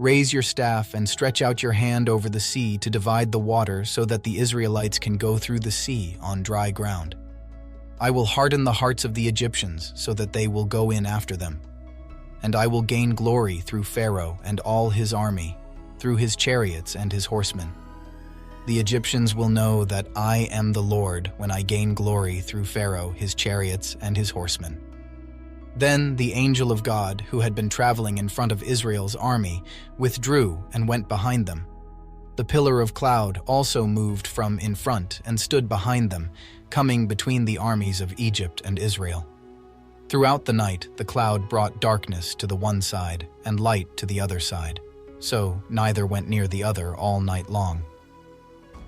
Raise your staff and stretch out your hand over the sea to divide the water so that the Israelites can go through the sea on dry ground. I will harden the hearts of the Egyptians so that they will go in after them. And I will gain glory through Pharaoh and all his army, through his chariots and his horsemen. The Egyptians will know that I am the Lord when I gain glory through Pharaoh, his chariots, and his horsemen." Then the angel of God, who had been traveling in front of Israel's army, withdrew and went behind them. The pillar of cloud also moved from in front and stood behind them, coming between the armies of Egypt and Israel. Throughout the night, the cloud brought darkness to the one side and light to the other side, so neither went near the other all night long.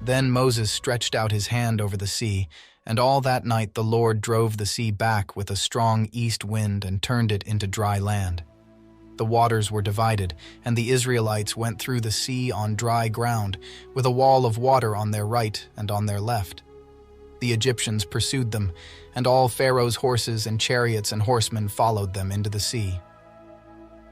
Then Moses stretched out his hand over the sea, and all that night the Lord drove the sea back with a strong east wind and turned it into dry land. The waters were divided, and the Israelites went through the sea on dry ground, with a wall of water on their right and on their left. The Egyptians pursued them, and all Pharaoh's horses and chariots and horsemen followed them into the sea.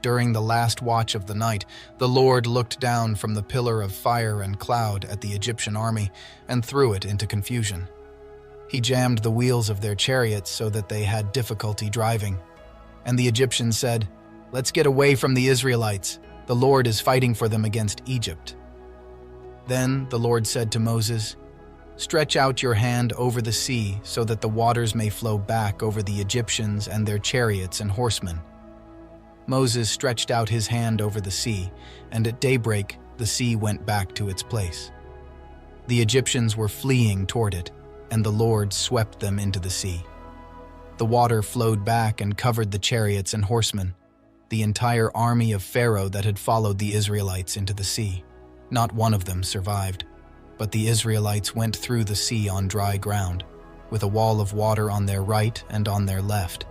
During the last watch of the night, the Lord looked down from the pillar of fire and cloud at the Egyptian army and threw it into confusion. He jammed the wheels of their chariots so that they had difficulty driving. And the Egyptians said, "Let's get away from the Israelites. The Lord is fighting for them against Egypt." Then the Lord said to Moses, "Stretch out your hand over the sea so that the waters may flow back over the Egyptians and their chariots and horsemen." Moses stretched out his hand over the sea, and at daybreak the sea went back to its place. The Egyptians were fleeing toward it, and the Lord swept them into the sea. The water flowed back and covered the chariots and horsemen, the entire army of Pharaoh that had followed the Israelites into the sea. Not one of them survived, but the Israelites went through the sea on dry ground, with a wall of water on their right and on their left.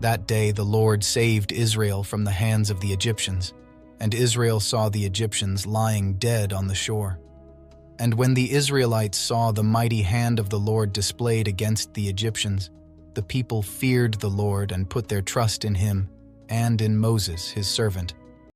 That day the Lord saved Israel from the hands of the Egyptians, and Israel saw the Egyptians lying dead on the shore. And when the Israelites saw the mighty hand of the Lord displayed against the Egyptians, the people feared the Lord and put their trust in him and in Moses, his servant,